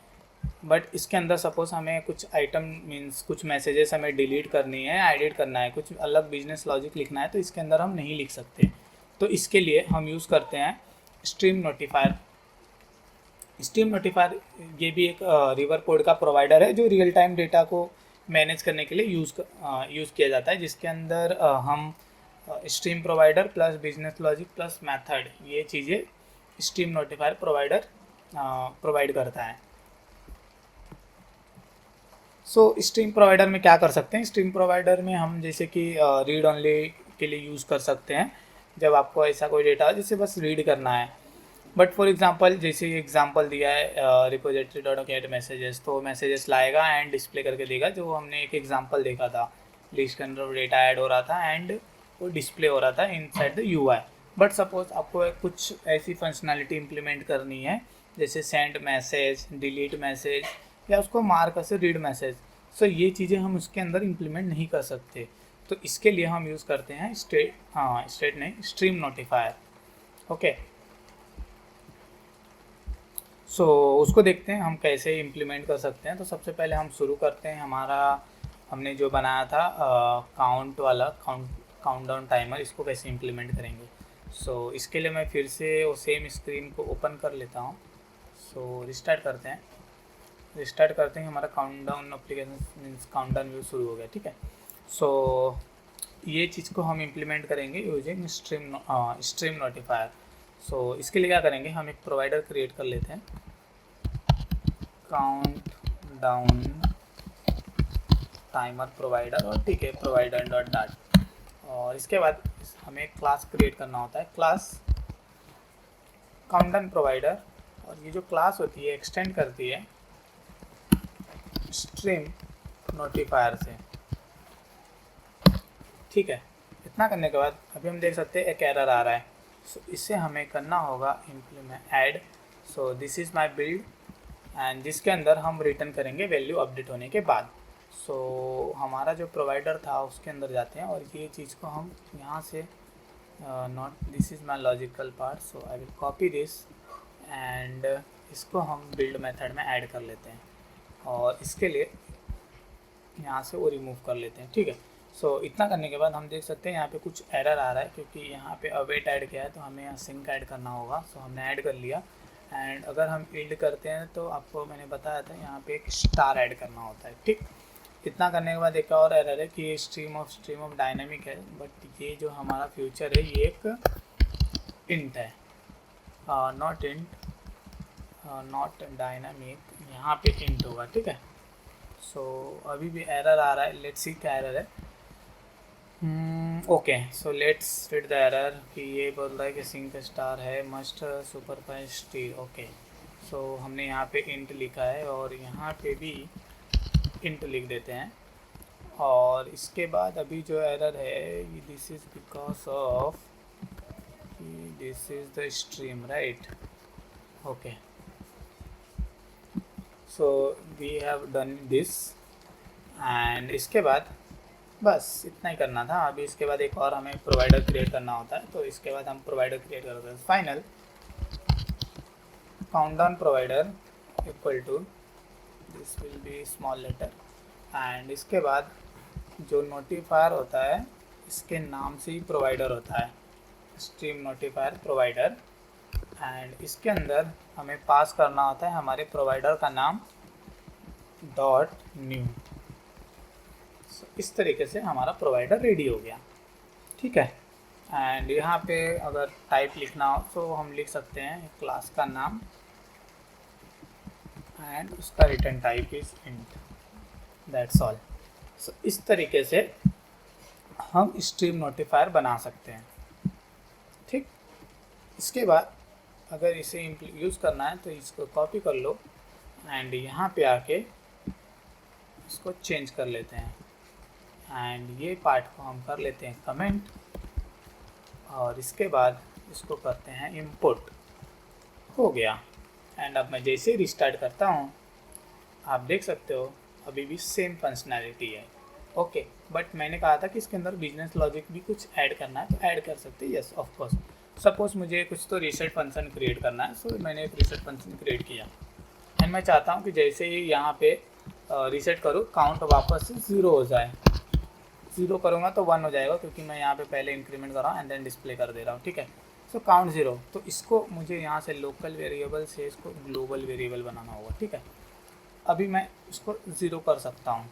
बट इसके अंदर सपोज़ हमें कुछ आइटम मीन्स कुछ मैसेजेस हमें डिलीट करनी है, एडिट करना है, कुछ अलग बिजनेस लॉजिक लिखना है, तो इसके अंदर हम नहीं लिख सकते। तो इसके लिए हम यूज़ करते हैं स्ट्रीम नोटिफायर। स्ट्रीम नोटिफायर ये भी एक रिवर कोड का प्रोवाइडर है जो रियल टाइम डेटा को मैनेज करने के लिए यूज़ किया जाता है, जिसके अंदर हम stream provider plus business logic plus method, ये चीज़ें स्ट्रीम नोटिफायर प्रोवाइडर प्रोवाइड करता है। सो स्ट्रीम प्रोवाइडर में क्या कर सकते हैं, स्ट्रीम प्रोवाइडर में हम जैसे कि रीड ऑनली के लिए यूज़ कर सकते हैं, जब आपको ऐसा कोई डेटा हो जिसे बस रीड करना है। बट फॉर एग्जांपल जैसे एग्जांपल दिया है रिपोजिटरी डॉट गेट मैसेजेस, तो मैसेजेस लाएगा एंड डिस्प्ले करके देगा, जो हमने एक एग्जांपल देखा था, लिस्ट के अंदर डेटा ऐड हो रहा था एंड वो डिस्प्ले हो रहा था inside the UI. But suppose आपको कुछ ऐसी फंक्शनैलिटी इम्प्लीमेंट करनी है जैसे सेंड मैसेज, डिलीट मैसेज, या उसको मार्क से रीड मैसेज, सो ये चीज़ें हम उसके अंदर इम्प्लीमेंट नहीं कर सकते। तो इसके लिए हम यूज़ करते हैं स्ट्रीम नोटिफायर। ओके, सो उसको देखते हैं हम कैसे इम्प्लीमेंट कर सकते हैं। तो सबसे पहले हम शुरू करते हैं, हमने जो बनाया था काउंट वाला काउंटडाउन टाइमर, इसको कैसे इम्प्लीमेंट करेंगे। सो इसके लिए मैं फिर से वो सेम स्क्रीन को ओपन कर लेता हूँ। सो रिस्टार्ट करते हैं, हमारा countdown application means countdown view शुरू हो गया, ठीक है। सो ये चीज़ को हम इम्प्लीमेंट करेंगे यूजिंग स्ट्रीम नोटिफायर। सो इसके लिए क्या करेंगे, हम एक प्रोवाइडर क्रिएट कर लेते हैं, काउंटडाउन टाइमर प्रोवाइडर और ठीक है प्रोवाइडर डॉट डाट। और इसके बाद हमें एक क्लास क्रिएट करना होता है, क्लास काउंटडाउन प्रोवाइडर। और ये जो क्लास होती है एक्सटेंड करती है स्ट्रीम नोटिफायर से, ठीक है। इतना करने के बाद अभी हम देख सकते हैं एक एरर आ रहा है। सो इसे हमें करना होगा implement add. So this is my build and जिसके अंदर हम रिटर्न करेंगे वैल्यू अपडेट होने के बाद। सो हमारा जो प्रोवाइडर था उसके अंदर जाते हैं और ये चीज़ को हम यहाँ से not this is my logical part, so I will copy this and इसको हम बिल्ड मेथड में ऐड कर लेते हैं और इसके लिए यहाँ से वो रिमूव कर लेते हैं, ठीक है। सो इतना करने के बाद हम देख सकते हैं यहाँ पे कुछ एरर आ रहा है क्योंकि यहाँ पे अवेट ऐड किया है तो हमें यहाँ सिंक ऐड करना होगा। सो हमने ऐड कर लिया एंड अगर हम बिल्ड करते हैं तो आपको मैंने बताया था यहाँ पे एक स्टार ऐड करना होता है, ठीक। इतना करने के बाद एक और एरर है कि ये स्ट्रीम ऑफ डायनामिक है, बट ये जो हमारा फ्यूचर है ये एक इंट है, नॉट इंट नॉट डायनामिक, यहाँ पे इंट होगा, ठीक है। सो अभी भी एरर आ रहा है, लेट्स सी क्या एरर है। Okay, so let's read the error कि ये बोल रहा है कि सिंक स्टार है मस्ट सुपरवाइज टी। ओके, सो हमने यहाँ पे इंट लिखा है और यहाँ पे भी इंट लिख देते हैं। और इसके बाद अभी जो एरर है this is because of this is the stream, right. Okay, so we have done this and इसके बाद बस इतना ही करना था। अभी इसके बाद एक और हमें प्रोवाइडर क्रिएट करना होता है, तो इसके बाद हम प्रोवाइडर क्रिएट करते हैं। Final countdown provider equal to this will be small letter and इसके बाद जो नोटिफायर होता है इसके नाम से ही प्रोवाइडर होता है, स्ट्रीम नोटिफायर प्रोवाइडर। एंड इसके अंदर हमें पास करना होता है हमारे प्रोवाइडर का नाम डॉट न्यू। इस तरीके से हमारा प्रोवाइडर रेडी हो गया, ठीक है। एंड यहाँ पे अगर टाइप लिखना हो तो हम लिख सकते हैं क्लास का नाम एंड उसका return type is int, that's all. So इस तरीके से हम स्ट्रीम नोटिफायर बना सकते हैं, ठीक। इसके बाद अगर इसे यूज़ करना है तो इसको कॉपी कर लो एंड यहाँ पे आके इसको चेंज कर लेते हैं एंड ये पार्ट को हम कर लेते हैं कमेंट और इसके बाद इसको करते हैं इंपोर्ट, हो गया। एंड अब मैं जैसे रिस्टार्ट करता हूँ आप देख सकते हो अभी भी सेम फंक्शनैलिटी है, ओके। बट मैंने कहा था कि इसके अंदर बिजनेस लॉजिक भी कुछ ऐड करना है तो ऐड कर सकते हैं, यस ऑफ कोर्स। सपोज मुझे कुछ तो रीसेट फंक्शन क्रिएट करना है, सो मैंने एक रीसेट फंक्शन क्रिएट किया एंड मैं चाहता हूँ कि जैसे ही यहाँ पे रीसेट करूँ काउंट वापस से 0 हो जाए। 0 करूँगा तो 1 हो जाएगा क्योंकि मैं यहाँ पे पहले इंक्रीमेंट कर रहा हूँ एंड देन डिस्प्ले कर दे रहा हूँ, ठीक है। सो काउंट 0, तो इसको मुझे यहाँ से लोकल वेरिएबल से इसको ग्लोबल वेरिएबल बनाना होगा, ठीक है। अभी मैं इसको 0 कर सकता हूँ,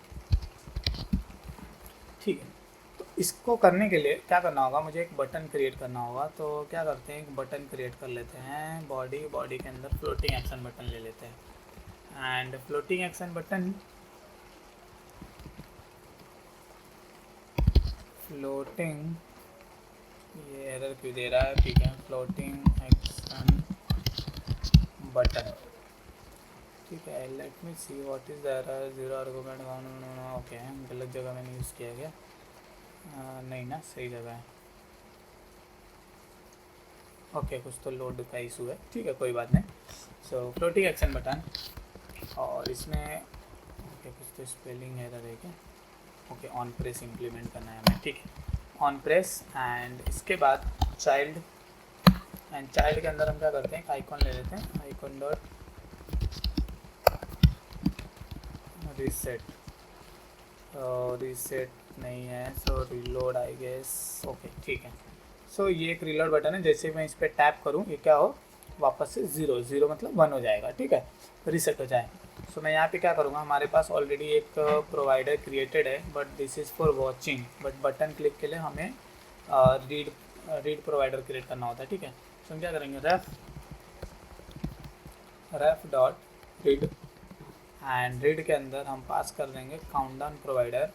ठीक है। तो इसको करने के लिए क्या करना होगा, मुझे एक बटन क्रिएट करना होगा। तो क्या करते हैं एक बटन क्रिएट कर लेते हैं, बॉडी के अंदर फ्लोटिंग एक्शन बटन ले लेते हैं and floating action button floating, ये एरर क्यों दे रहा है, ठीक है। फ्लोटिंग एक्शन बटन, ठीक है। Late me see what is the error, 0 argument, okay गलत जगह मैंने यूज़ किया गया, नहीं ना सही जगह है, ओके कुछ तो लोड का इशू है, ठीक है कोई बात नहीं। सो फ्लोटिंग एक्शन बटन और इसमें ओके कुछ तो स्पेलिंग एरर है क्या, ओके ऑन प्रेस इम्प्लीमेंट करना है हमें, ठीक है। ऑन प्रेस एंड इसके बाद चाइल्ड एंड चाइल्ड के अंदर हम क्या करते हैं आइकॉन ले लेते हैं, आइकॉन डॉट रीसेट, रीसेट नहीं है सो रीलोड आई गेस, ओके ठीक है। सो ये एक रीलोड बटन है, जैसे मैं इस पर टैप करूँ ये क्या हो वापस से 0 मतलब 1 हो जाएगा, ठीक है, रीसेट हो जाए। सो मैं यहाँ पे क्या करूँगा, हमारे पास ऑलरेडी एक प्रोवाइडर क्रिएटेड है but this is for watching, but button click के लिए हमें रीड प्रोवाइडर क्रिएट करना होता है, ठीक है। सो हम क्या करेंगे रेफ डॉट रीड एंड रीड के अंदर हम पास कर देंगे countdown provider,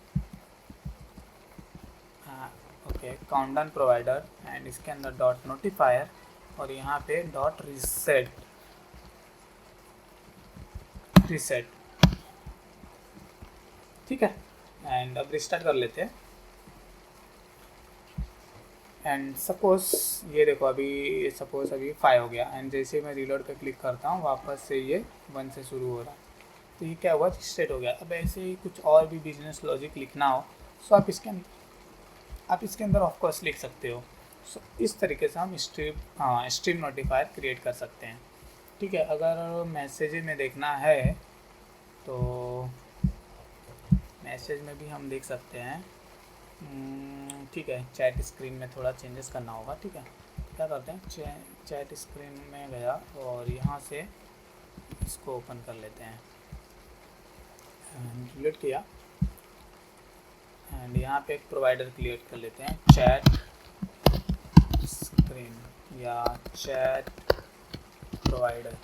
okay countdown provider, and इसके अंदर डॉट नोटिफायर और यहाँ पे डॉट रीसेट, ठीक है। एंड अब रिस्टार्ट कर लेते हैं। एंड सपोज ये देखो अभी सपोज अभी 5 हो गया, एंड जैसे मैं रीलोड पे क्लिक करता हूँ वापस से ये 1 से शुरू हो रहा है, तो ये क्या हुआ, रीसेट हो गया। अब ऐसे ही कुछ और भी बिजनेस लॉजिक लिखना हो सो आप इसके अंदर ऑफ कोर्स लिख सकते हो। सो इस तरीके से हम स्ट्रीम नोटिफायर क्रिएट कर सकते हैं, ठीक है। अगर मैसेज में देखना है तो मैसेज में भी हम देख सकते हैं, ठीक है। चैट स्क्रीन में थोड़ा चेंजेस करना होगा, ठीक है। क्या करते हैं, चैट स्क्रीन में गया और यहाँ से इसको ओपन कर लेते हैं, डिलीट किया एंड यहाँ पे एक प्रोवाइडर क्रिएट कर लेते हैं, चैट स्क्रीन या chat provider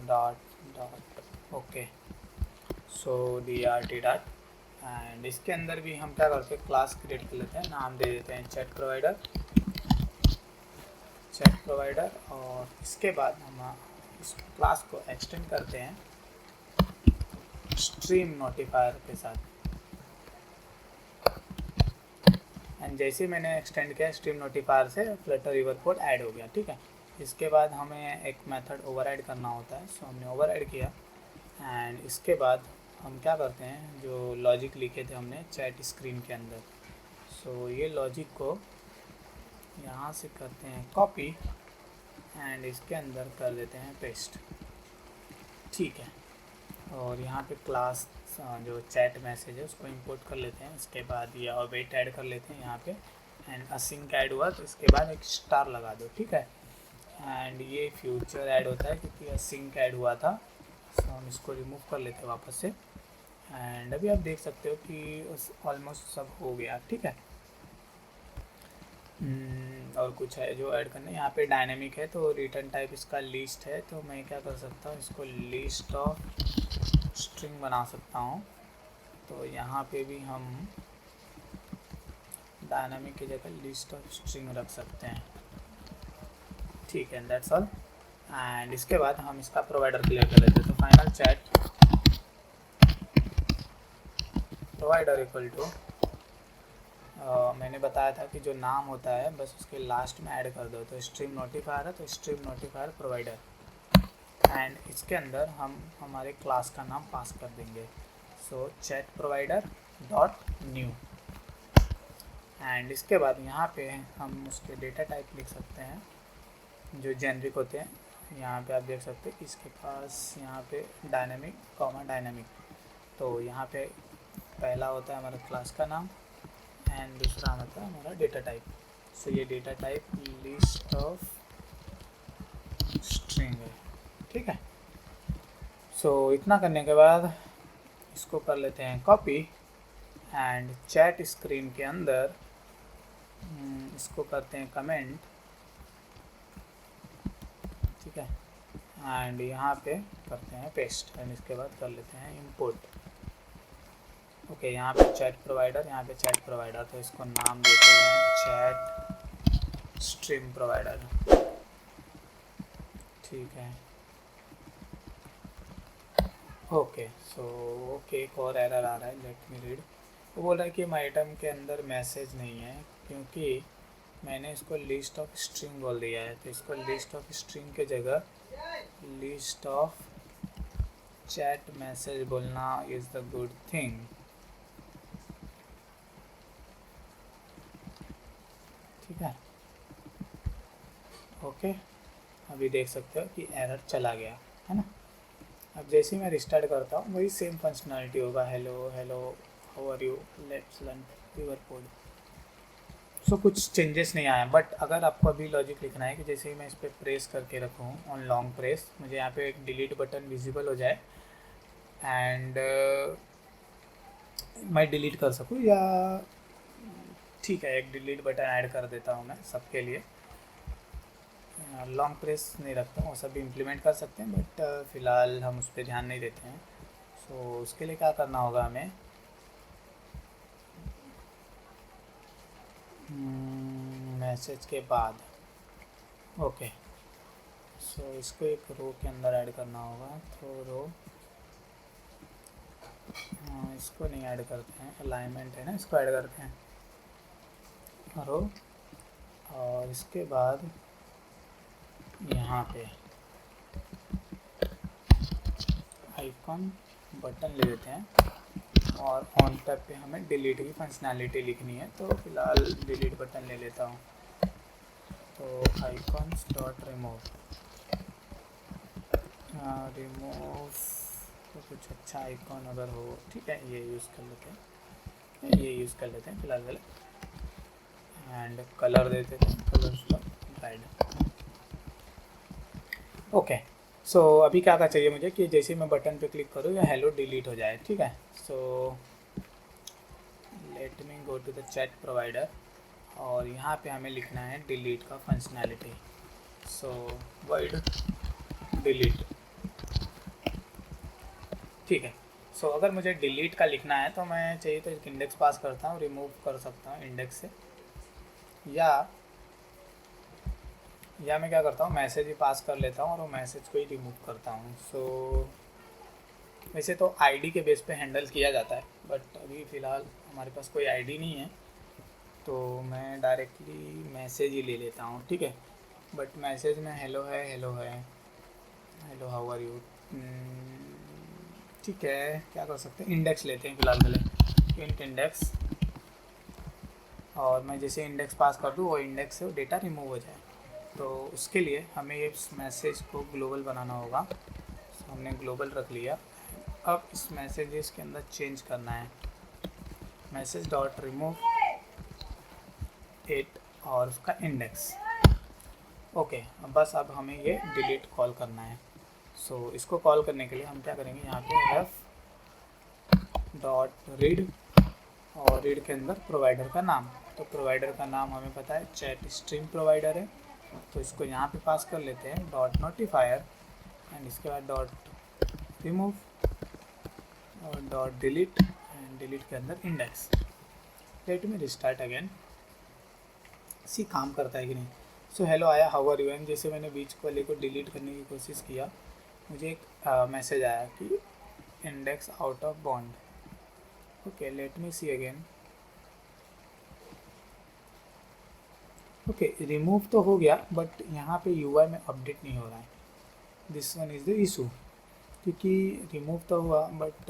dot okay, so DRT dot, and इसके अंदर भी हम क्या करते हैं, क्लास क्रिएट कर लेते हैं, नाम दे देते हैं चैट प्रोवाइडर, और इसके बाद हम इस क्लास को एक्सटेंड करते हैं स्ट्रीम नोटिफायर के साथ। एंड जैसे मैंने एक्सटेंड किया स्ट्रीम नोटिफायर से फ्लटर रिवर कोड ऐड हो गया, ठीक है। इसके बाद हमें एक मेथड ओवरराइड करना होता है, सो हमने ओवरराइड किया एंड इसके बाद हम क्या करते हैं, जो लॉजिक लिखे थे हमने चैट स्क्रीन के अंदर, सो ये लॉजिक को यहाँ से करते हैं कॉपी एंड इसके अंदर कर देते हैं पेस्ट, ठीक है। और यहाँ पे क्लास जो चैट मैसेज है उसको इंपोर्ट कर लेते हैं। इसके बाद ये अवेट ऐड कर लेते हैं यहाँ पे, एंड असिंक ऐड हुआ तो इसके बाद एक स्टार लगा दो, ठीक है। एंड ये फ्यूचर ऐड होता है क्योंकि असिंक ऐड हुआ था, तो हम इसको रिमूव कर लेते हैं वापस से। एंड अभी आप देख सकते हो कि ऑलमोस्ट सब हो गया, ठीक है। और कुछ है जो ऐड करना है, यहाँ पे डायनेमिक है तो रिटर्न टाइप इसका लिस्ट है, तो मैं क्या कर सकता हूँ, इसको लिस्ट ऑफ स्ट्रिंग बना सकता हूँ। तो यहाँ पे भी हम डायनामिक की जगह लिस्ट ऑफ स्ट्रिंग रख सकते हैं, ठीक है। That's all. एंड इसके बाद हम इसका प्रोवाइडर क्लियर कर लेते हैं, तो final chat provider equal to, मैंने बताया था कि जो नाम होता है बस उसके लास्ट में ऐड कर दो, तो स्ट्रीम नोटिफायर है तो स्ट्रीम नोटिफायर प्रोवाइडर, एंड इसके अंदर हम हमारे क्लास का नाम पास कर देंगे, so chat provider dot new. And इसके बाद यहाँ पे हम उसके डेटा टाइप लिख सकते हैं जो जेनरिक होते हैं। यहाँ पे आप देख सकते हैं कि इसके पास यहाँ पे डायनेमिक कॉमा डायनेमिक, तो यहाँ पे पहला होता है हमारा क्लास का नाम एंड दूसरा होता है हमारा डेटा टाइप। सो ये data type list of string है, ठीक है। सो इतना करने के बाद इसको कर लेते हैं कॉपी एंड चैट स्क्रीन के अंदर इसको करते हैं कमेंट, ठीक है। एंड यहाँ पे करते हैं पेस्ट एंड इसके बाद कर लेते हैं इंपोर्ट, ओके। यहाँ पे चैट प्रोवाइडर, यहाँ पे चैट प्रोवाइडर, तो इसको नाम देते हैं चैट स्ट्रीम प्रोवाइडर, ठीक है। ओके, सो ओके एक और एरर आ रहा है, लेट मी रीड। वो बोल रहा है कि आइटम के अंदर मैसेज नहीं है क्योंकि मैंने इसको लिस्ट ऑफ स्ट्रिंग बोल दिया है, तो इसको लिस्ट ऑफ स्ट्रिंग के जगह लिस्ट ऑफ चैट मैसेज बोलना इज़ द गुड थिंग, ठीक है। ओके, अभी देख सकते हो कि एरर चला गया है ना। अब जैसे ही मैं रिस्टार्ट करता हूँ वही सेम फंक्शनलिटी होगा, hello hello how are you let's learn river code. So कुछ चेंजेस नहीं आया, बट अगर आपको अभी लॉजिक लिखना है कि जैसे ही मैं इस पर प्रेस करके रखूँ ऑन लॉन्ग प्रेस, मुझे यहाँ पे एक डिलीट बटन विजिबल हो जाए एंड मैं डिलीट कर सकूँ, या ठीक है एक डिलीट बटन ऐड कर देता हूँ मैं सबके लिए, लॉन्ग प्रेस नहीं रखता हूँ, वो सब भी इम्प्लीमेंट कर सकते हैं, बट फ़िलहाल हम उस पर ध्यान नहीं देते हैं। सो उसके लिए क्या करना होगा हमें, मैसेज के बाद, ओके, सो इसको एक रो के अंदर ऐड करना होगा। तो रो, इसको नहीं ऐड करते हैं, अलाइनमेंट है ना, इसको ऐड करते हैं रो, और इसके बाद यहाँ पे आइकॉन बटन ले लेते हैं, और ऑन टैब पे हमें डिलीट की फंक्शनैलिटी लिखनी है, तो फिलहाल डिलीट बटन ले लेता हूँ। तो आइकॉन्स डॉट रिमूव, रिमूव तो कुछ अच्छा आइकॉन अगर हो, ठीक है, ये यूज़ कर लेते हैं, ये यूज़ कर लेते हैं फिलहाल, एंड कलर दे देते हैं, कलर का गाइड। ओके, सो अभी क्या क्या चाहिए मुझे कि जैसे मैं बटन पे क्लिक करूँ या हेलो डिलीट हो जाए, ठीक है। So let me go to the chat provider, और यहाँ पे हमें लिखना है डिलीट का फंक्शनैलिटी। सो वर्ड डिलीट, ठीक है। सो अगर मुझे डिलीट का लिखना है तो मैं चाहिए तो एक इंडेक्स पास करता हूँ, रिमूव कर सकता हूँ इंडेक्स से, या मैं क्या करता हूँ, मैसेज ही पास कर लेता हूँ और वो मैसेज को ही रिमूव करता हूँ। सो वैसे तो आईडी के बेस पे हैंडल किया जाता है, बट अभी फ़िलहाल हमारे पास कोई आईडी नहीं है, तो मैं डायरेक्टली मैसेज ही ले लेता हूँ, ठीक है। बट मैसेज में हेलो है, हेलो हाउ आर यू, ठीक है, क्या कर सकते हैं, इंडेक्स लेते हैं फिलहाल पहले, इंट इंडेक्स, और मैं जैसे इंडेक्स पास कर दूँ वो इंडेक्स से वो डेटा रिमूव हो जाए। तो उसके लिए हमें इस मैसेज को ग्लोबल बनाना होगा। तो हमने ग्लोबल रख लिया। अब इस मैसेजेस के अंदर चेंज करना है, मैसेज डॉट रिमूव इट और उसका इंडेक्स, ओके। बस अब हमें ये डिलीट कॉल करना है। सो इसको कॉल करने के लिए हम क्या करेंगे, यहाँ पे रेफ डॉट रीड, और रीड के अंदर प्रोवाइडर का नाम, तो प्रोवाइडर का नाम हमें पता है चैट स्ट्रीम प्रोवाइडर है, तो इसको यहाँ पे पास कर लेते हैं डॉट नोटिफायर, एंड इसके बाद डॉट रिमूव और डॉट डिलीट, एंड डिलीट के अंदर index. Let me restart again, see काम करता है कि नहीं। सो हेलो आया, हाउ आर यू, एंड जैसे मैंने बीच वाले को डिलीट करने की कोशिश किया, मुझे एक मैसेज आया कि index out of bound. Okay, let me see again. Okay, remove तो हो गया, बट यहाँ पे यूआई में अपडेट नहीं हो रहा है। This one is the issue, क्योंकि रिमूव तो हुआ, बट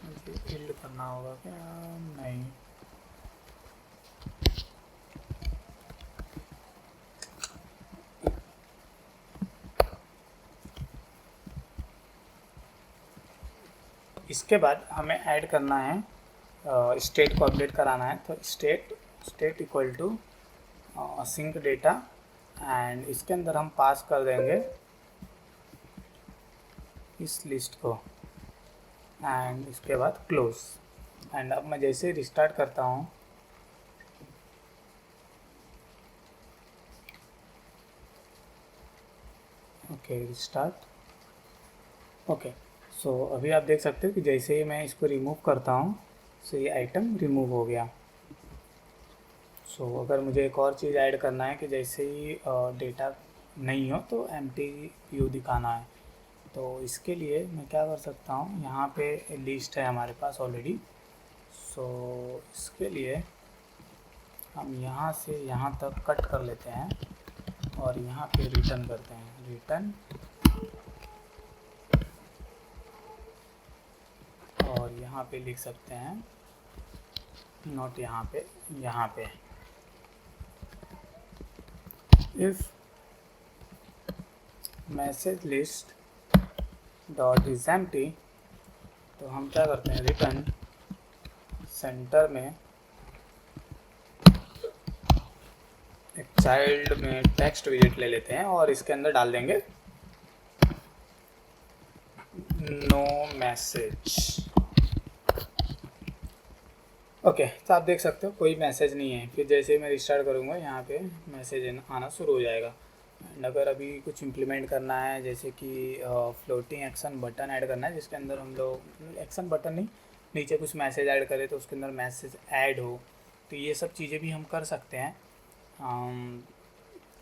मुझे बिल्ड करना होगा क्या, नहीं। इसके बाद हमें ऐड करना है, स्टेट को अपडेट कराना है, तो state equal to sync data, and इसके अंदर हम पास कर देंगे इस लिस्ट को, एंड इसके बाद क्लोज। एंड अब मैं जैसे रिस्टार्ट करता हूँ, ओके रिस्टार्ट, ओके। सो अभी आप देख सकते हो कि जैसे ही मैं इसको रिमूव करता हूँ, सो ये आइटम रिमूव हो गया। सो अगर मुझे एक और चीज़ ऐड करना है कि जैसे ही डेटा नहीं हो तो एम्प्टी व्यू दिखाना है, तो इसके लिए मैं क्या कर सकता हूँ, यहाँ पे लिस्ट है हमारे पास ऑलरेडी। सो इसके लिए हम यहाँ से यहाँ तक कट कर लेते हैं, और यहाँ पे रिटर्न करते हैं, रिटर्न, और यहाँ पे लिख सकते हैं नोट, यहाँ पे if message list dot is empty, तो हम क्या करते हैं, रिटर्न सेंटर में एक चाइल्ड में टेक्स्ट विजिट ले लेते हैं, और इसके अंदर डाल देंगे नो मैसेज, ओके, तो आप देख सकते हो कोई मैसेज नहीं है। फिर जैसे ही मैं रिस्टार्ट करूँगा यहाँ पे मैसेज आना शुरू हो जाएगा। एंड अगर अभी कुछ इम्प्लीमेंट करना है, जैसे कि फ्लोटिंग एक्शन बटन ऐड करना है जिसके अंदर हम लोग एक्शन बटन नहीं, नीचे कुछ मैसेज ऐड करें तो उसके अंदर मैसेज ऐड हो, तो ये सब चीज़ें भी हम कर सकते हैं।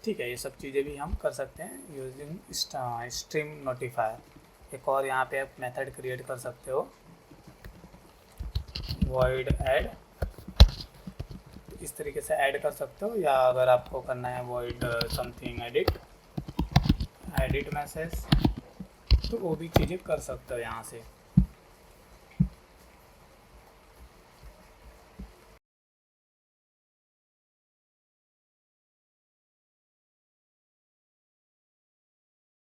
ठीक है, ये सब चीज़ें भी हम कर सकते हैं यूजिंग स्ट्रीम नोटिफायर। एक और यहाँ पे आप मेथड क्रिएट कर सकते हो, वॉइड ऐड, इस तरीके से ऐड कर सकते हो। या अगर आपको करना है वॉइड समथिंग एडिट मैसेज, तो वो भी चीज़ें कर सकते हो यहाँ से।